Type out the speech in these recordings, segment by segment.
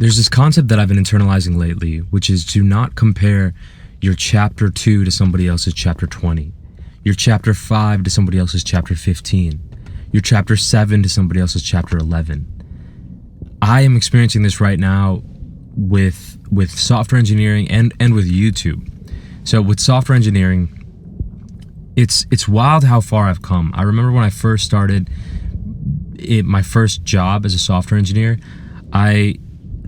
There's this concept that I've been internalizing lately, which is do not compare your chapter 2 to somebody else's chapter 20, your chapter 5 to somebody else's chapter 15, your chapter 7 to somebody else's chapter 11. I am experiencing this right now with software engineering and with YouTube. So with software engineering, it's wild how far I've come. I remember when I first started my first job as a software engineer,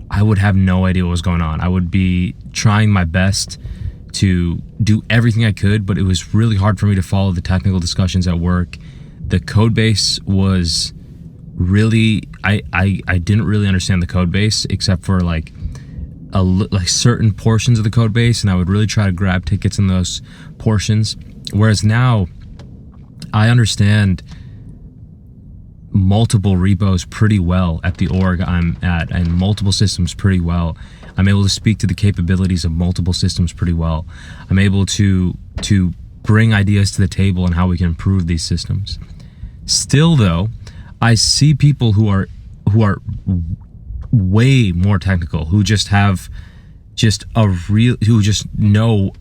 I would have no idea what was going on. I would be trying my best to do everything I could, but it was really hard for me to follow the technical discussions at work. The code base was really, I didn't really understand the code base except for like certain portions of the code base, and I would really try to grab tickets in those portions. Whereas now I understand multiple repos pretty well at the org I'm at, and multiple systems pretty well. I'm able to speak to the capabilities of multiple systems pretty well. I'm able to bring ideas to the table on how we can improve these systems. Still though, I see people who are way more technical, who just have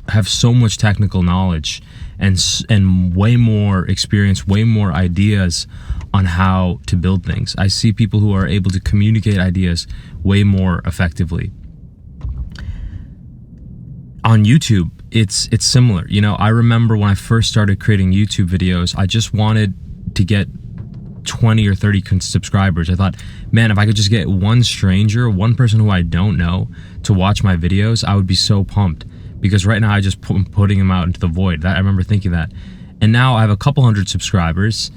have so much technical knowledge and way more experience, way more ideas on how to build things. I see people who are able to communicate ideas way more effectively. On YouTube, it's similar. You know, I remember when I first started creating YouTube videos, I just wanted to get 20 or 30 subscribers. I thought, man, if I could just get one stranger, one person who I don't know to watch my videos, I would be so pumped. Because right now I just putting them out into the void. I remember thinking that. And now I have a couple hundred subscribers.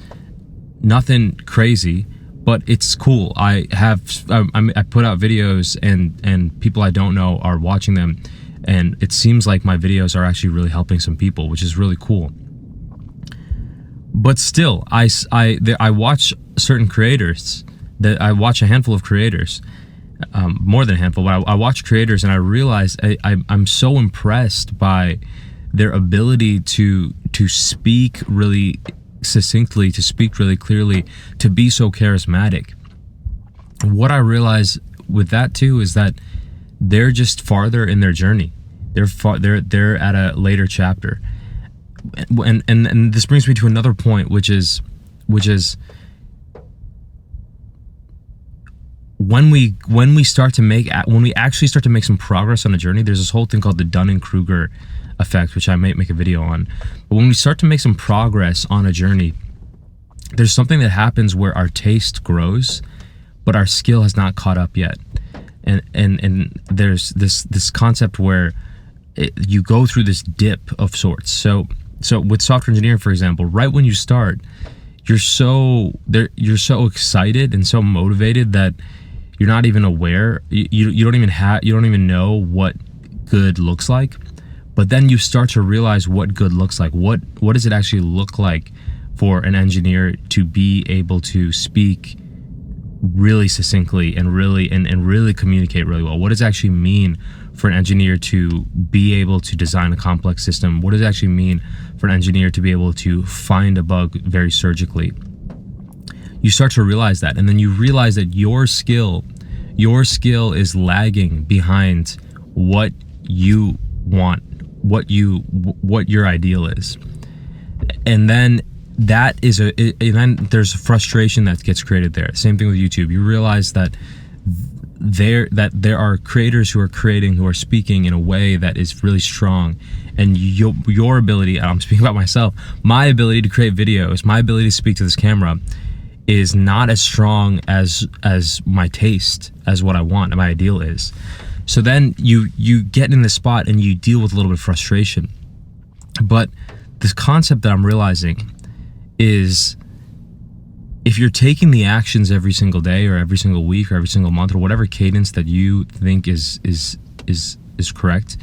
Nothing crazy, but it's cool. I put out videos and people I don't know are watching them, and it seems like my videos are actually really helping some people, which is really cool. But still, I watch certain creators. That I watch a handful of creators, more than a handful. But I watch creators, and I realize I'm so impressed by their ability to speak really succinctly, to speak really clearly, to be so charismatic. What I realize with that too is that they're just farther in their journey. They're at a later chapter. And this brings me to another point, which is when we actually start to make some progress on a journey, there's this whole thing called the Dunning-Kruger effect, which I might make a video on. But when we start to make some progress on a journey, there's something that happens where our taste grows, but our skill has not caught up yet. And there's this concept where you go through this dip of sorts. So with software engineering, for example, right when you start, you're so excited and so motivated that you're not even aware. You don't even know what good looks like. But then you start to realize what good looks like. What does it actually look like for an engineer to be able to speak really succinctly and really communicate really well? What does it actually mean for an engineer to be able to design a complex system? What does it actually mean for an engineer to be able to find a bug very surgically? You start to realize that, and then you realize that your skill is lagging behind what you want, what your ideal is. And then then there's frustration that gets created there. Same thing with YouTube. You realize that there are creators who are speaking in a way that is really strong, and your ability, I'm speaking about myself, my ability to create videos, my ability to speak to this camera is not as strong as my taste, as what I want and my ideal is. So then you get in this spot and you deal with a little bit of frustration. But this concept that I'm realizing is, if you're taking the actions every single day or every single week or every single month or whatever cadence that you think is correct,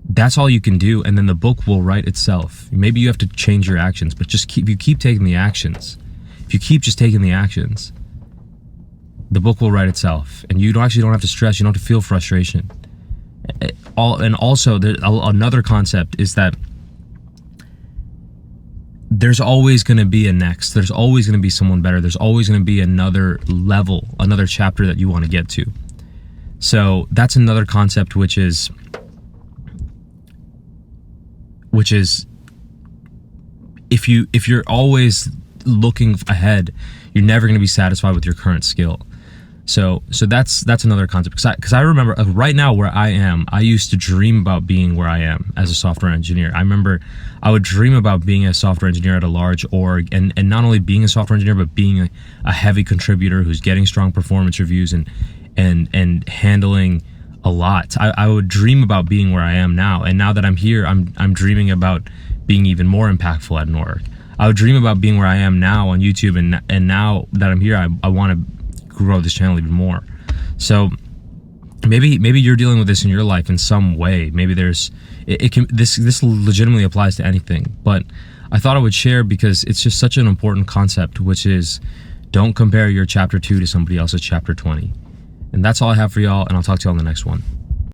that's all you can do, and then the book will write itself. Maybe you have to change your actions, but if you keep taking the actions, if you keep just taking the actions, the book will write itself, and you don't have to stress. You don't have to feel frustration. And also, another concept is that there's always going to be a next. There's always going to be someone better. There's always going to be another level, another chapter that you want to get to. So that's another concept, which is if you're always looking ahead, you're never going to be satisfied with your current skill. So that's another concept, because I remember right now where I am, I used to dream about being where I am as a software engineer. I remember I would dream about being a software engineer at a large org, and not only being a software engineer, but being a heavy contributor who's getting strong performance reviews and handling a lot. I would dream about being where I am now, and now that I'm here, I'm dreaming about being even more impactful at an org. I would dream about being where I am now on YouTube, and now that I'm here, I want to grow this channel even more. So maybe you're dealing with this in your life in some way. Maybe this legitimately applies to anything, but I thought I would share because it's just such an important concept, which is don't compare your chapter 2 to somebody else's chapter 20. And that's all I have for y'all, and I'll talk to y'all in the next one.